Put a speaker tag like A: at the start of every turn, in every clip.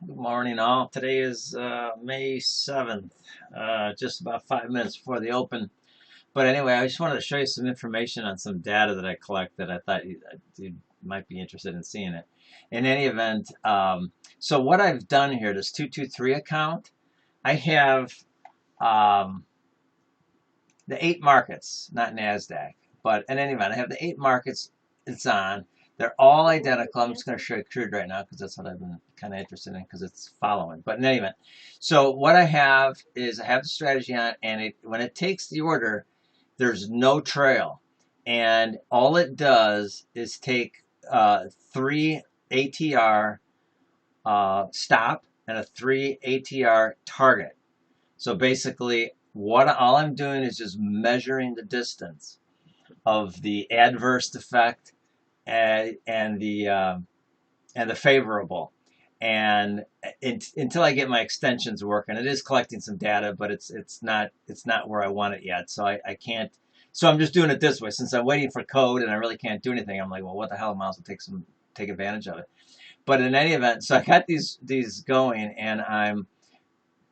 A: Good morning, all. Today is May 7th, just about 5 minutes before the open. But anyway, I just wanted to show you some information on some data that I collected. I thought you might be interested in seeing it. In any event, so what I've done here, this 223 account, I have the 8 markets, not NASDAQ. But in any event, I have the 8 markets it's on. They're all identical. I'm just going to show you crude right now because that's what I've been kind of interested in because it's following. But in any event, so what I have is I have the strategy on, and when it takes the order, there's no trail. And all it does is take 3 ATR stop and a 3 ATR target. So basically, all I'm doing is just measuring the distance of the adverse effect and the favorable, and until I get my extensions working. It is collecting some data, but it's not where I want it yet. So I can't. So I'm just doing it this way since I'm waiting for code and I really can't do anything. I'm like, well, what the hell? I might as well take advantage of it. But in any event, so I got these going, and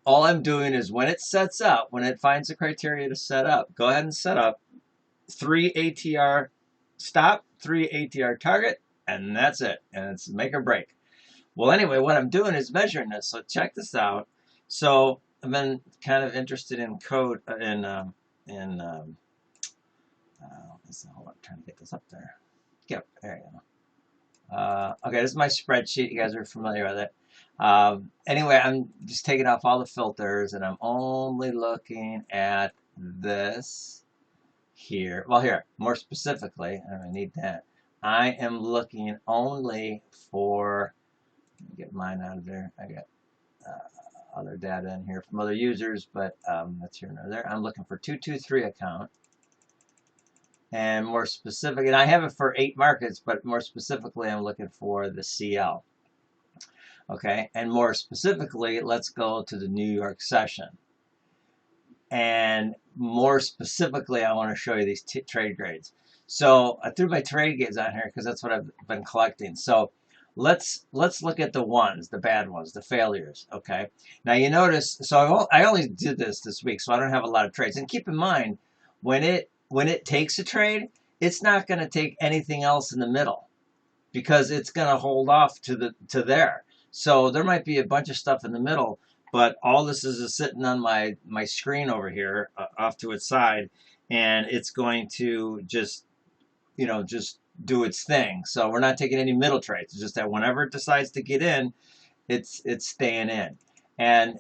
A: all I'm doing is when it sets up, when it finds the criteria to set up, go ahead and set up 3 ATR stop, 3 ATR target, and that's it. And it's make or break. Well, anyway, what I'm doing is measuring this. So check this out. So I've been kind of interested in code hold on, trying to get this up there. Yep, there you go. Okay, this is my spreadsheet. You guys are familiar with it. Anyway, I'm just taking off all the filters, and I'm only looking at this here. Well, here, more specifically, I don't need that. I am looking only for, let me get mine out of there. I got other data in here from other users, but that's here and there. I'm looking for 223 account. And more specific, and I have it for 8 markets, but more specifically, I'm looking for the CL. Okay, and more specifically, let's go to the New York session. And more specifically, I want to show you these trade grades. So I threw my trade grades on here because that's what I've been collecting. So let's look at the ones, the bad ones, the failures. Okay. Now you notice. So I only did this week, so I don't have a lot of trades. And keep in mind, when it takes a trade, it's not going to take anything else in the middle because it's going to hold off to there. So there might be a bunch of stuff in the middle, but all this is sitting on my screen over here off to its side, and it's going to just do its thing. So we're not taking any middle trades. It's just that whenever it decides to get in, it's staying in. And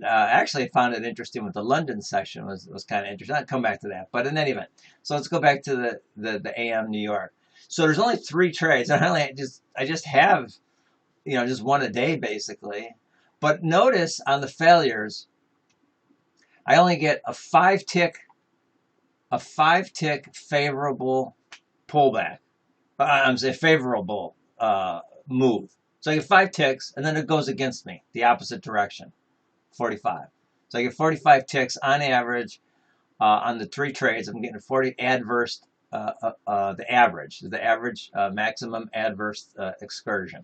A: actually, I found it interesting with the London session was kind of interesting. I'll come back to that, but in any event, so let's go back to the AM New York. So there's only 3 trades, and I just have just one a day basically. But notice on the failures, I only get a 5-tick favorable pullback. I'm saying favorable move. So I get 5 ticks, and then it goes against me, the opposite direction, 45. So I get 45 ticks on average on the 3 trades. I'm getting 40 adverse, the average maximum adverse excursion.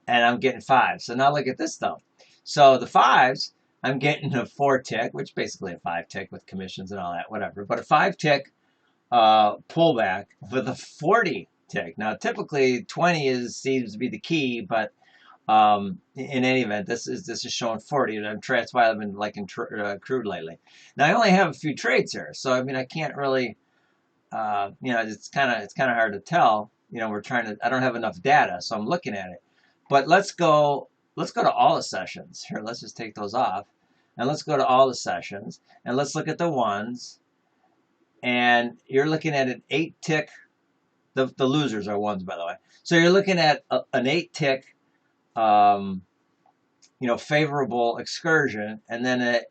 A: And I'm getting 5. So now look at this though. So the 5s, I'm getting a 4-tick, which is basically a 5-tick with commissions and all that, whatever. But a 5-tick pullback with a 40-tick. Now typically 20 seems to be the key, but in any event, this is showing 40, and that's why I've been liking crude lately. Now I only have a few trades here, so I mean I can't really, it's kind of hard to tell. I don't have enough data, so I'm looking at it. But let's go to all the sessions. Here, let's just take those off. And let's go to all the sessions. And let's look at the ones. And you're looking at an 8-tick. The losers are ones, by the way. So you're looking at an 8-tick, favorable excursion. And then a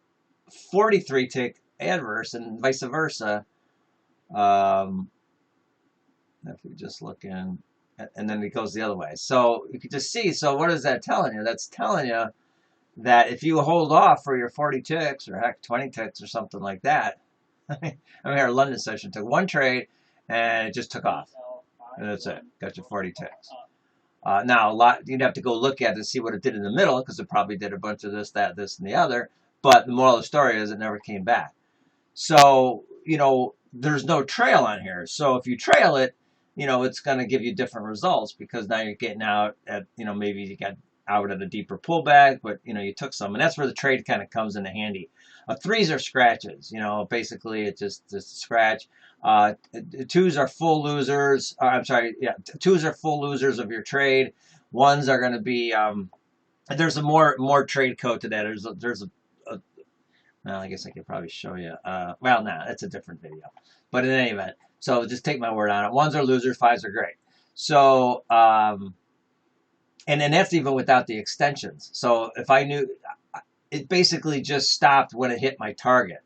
A: 43-tick adverse, and vice versa. If we just look in. And then it goes the other way. So you can just see, so what is that telling you? That's telling you that if you hold off for your 40 ticks, or heck, 20 ticks or something like that. I mean, our London session took 1 trade, and it just took off. And that's it. Got your 40 ticks. Now, you'd have to go look at it to see what it did in the middle, because it probably did a bunch of this, that, this, and the other. But the moral of the story is it never came back. So, there's no trail on here. So if you trail it, it's going to give you different results, because now you're getting out at, maybe you got out at a deeper pullback, but, you took some. And that's where the trade kind of comes into handy. Threes are scratches. Basically it's just a scratch. Twos are full losers. I'm sorry. Yeah. Twos are full losers of your trade. Ones are going to be, there's a more trade code to that. There's a well, I guess I could probably show you. Well, no, that's a different video. But in any event, so just take my word on it. Ones are losers, fives are great. So, and that's even without the extensions. So if I knew, it basically just stopped when it hit my target.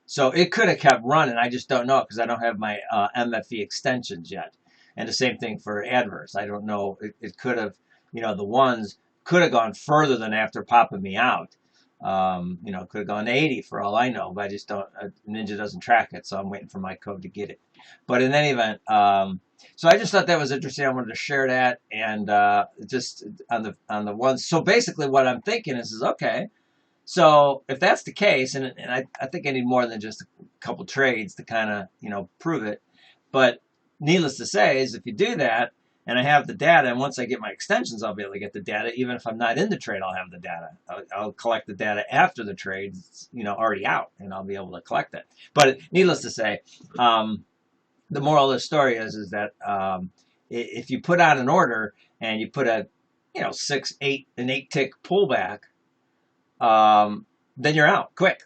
A: So it could have kept running. I just don't know, because I don't have my MFE extensions yet. And the same thing for adverse. I don't know. It could have, the ones could have gone further than after popping me out. Could have gone 80 for all I know, but I just don't, Ninja doesn't track it, so I'm waiting for my code to get it. But in any event, so I just thought that was interesting. I wanted to share that, and just on the ones. So basically what I'm thinking is okay, so if that's the case, and I think I need more than just a couple trades to kind of, prove it. But needless to say is, if you do that, and I have the data, and once I get my extensions, I'll be able to get the data. Even if I'm not in the trade, I'll have the data. I'll collect the data after the trade's, already out, and I'll be able to collect it. But needless to say, the moral of the story is that if you put out an order and you put a, 6, 8, an 8 tick pullback, then you're out quick.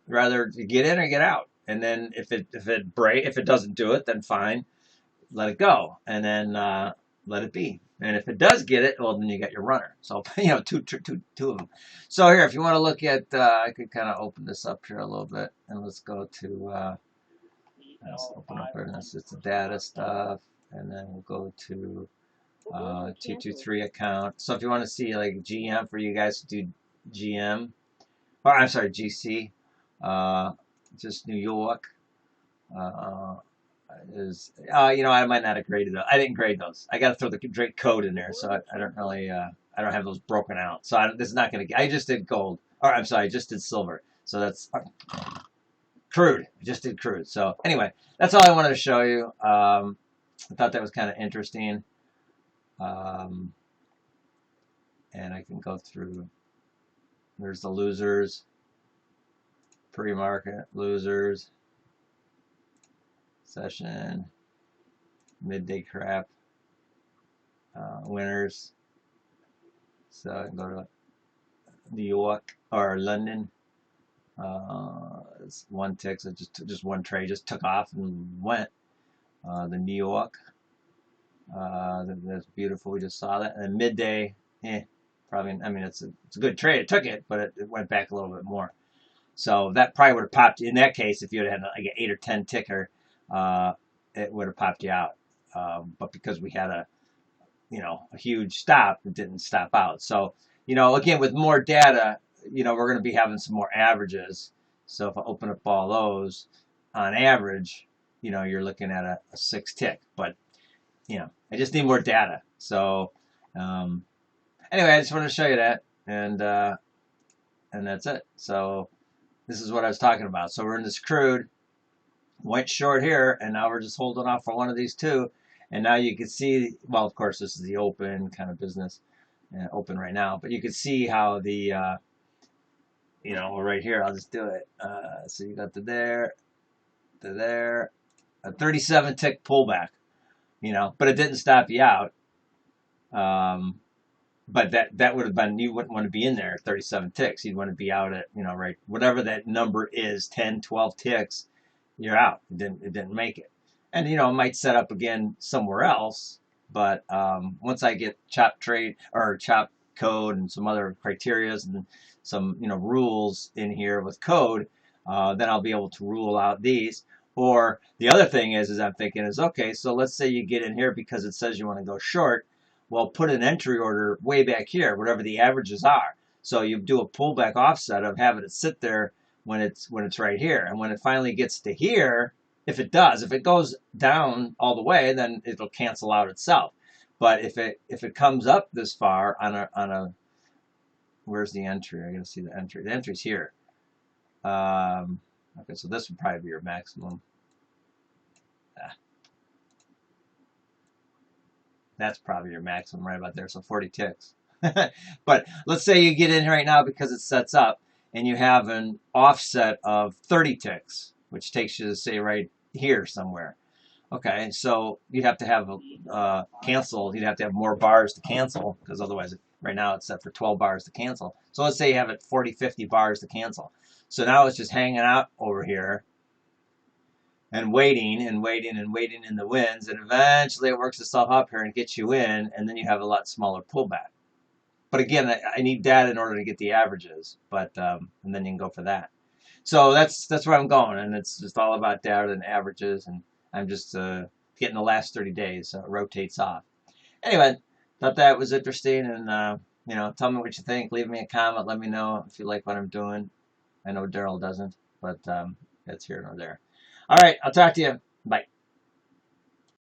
A: Rather get in or get out. And then if it doesn't do it, then fine. Let it go, and then let it be. And if it does get it, well, then you got your runner. So, two of them. So here, if you want to look at, I could kind of open this up here a little bit, and let's go to, let's open up here, and it's the data stuff, and then we'll go to T23 account. So if you want to see like GM, for you guys to do GM, or I'm sorry, GC, just New York. I might not have graded those. I didn't grade those. I got to throw the Drake code in there, so I don't really, I don't have those broken out. So this is not going to. I just did gold, or I'm sorry, I just did silver. So that's crude. I just did crude. So anyway, that's all I wanted to show you. I thought that was kind of interesting, and I can go through. There's the losers, pre-market losers. Session, midday crap, winners. So I can go to New York or London. It's one tick, so just one trade just took off and went. The New York, that's beautiful. We just saw that. And then midday, probably. I mean, it's a good trade. It took it, but it went back a little bit more. So that probably would have popped. In that case, if you had like an 8 or 10 ticker. It would have popped you out. But because we had a huge stop, it didn't stop out. So, again, with more data, we're going to be having some more averages. So if I open up all those, on average, you're looking at a 6 tick. But, I just need more data. So, anyway, I just wanted to show you that. And that's it. So this is what I was talking about. So we're in this crude. Went short here, and now we're just holding off for one of these two. And now you can see, well, of course, this is the open kind of business, open right now. But you can see how the, right here, I'll just do it. So you got the there, to there, a 37 tick pullback, but it didn't stop you out. But that would have been, you wouldn't want to be in there at 37 ticks. You'd want to be out at, right, whatever that number is, 10, 12 ticks. You're out. It didn't make it. And, it might set up again somewhere else. But once I get chop trade or chop code and some other criterias and some, rules in here with code, then I'll be able to rule out these. Or the other thing is I'm thinking is, okay, so let's say you get in here because it says you want to go short. Well, put an entry order way back here, whatever the averages are. So you do a pullback offset of having it sit there when it's right here. And when it finally gets to here, if it goes down all the way, then it'll cancel out itself. But if it comes up this far on a where's the entry? I gotta see the entry. The entry's here. Okay, so this would probably be your maximum. That's probably your maximum right about there. So 40 ticks. But let's say you get in right now because it sets up and you have an offset of 30 ticks, which takes you to say right here somewhere. Okay, so you'd have to have cancel. You'd have to have more bars to cancel because otherwise, right now it's set for 12 bars to cancel. So let's say you have it 40, 50 bars to cancel. So now it's just hanging out over here and waiting and waiting and waiting in the winds, and eventually it works itself up here and gets you in, and then you have a lot smaller pullback. But again, I need data in order to get the averages, but and then you can go for that. So that's where I'm going, and it's just all about data and averages, and I'm just getting the last 30 days, so it rotates off. Anyway, thought that was interesting, and you know, tell me what you think. Leave me a comment. Let me know if you like what I'm doing. I know Daryl doesn't, but that's here nor there. All right, I'll talk to you. Bye.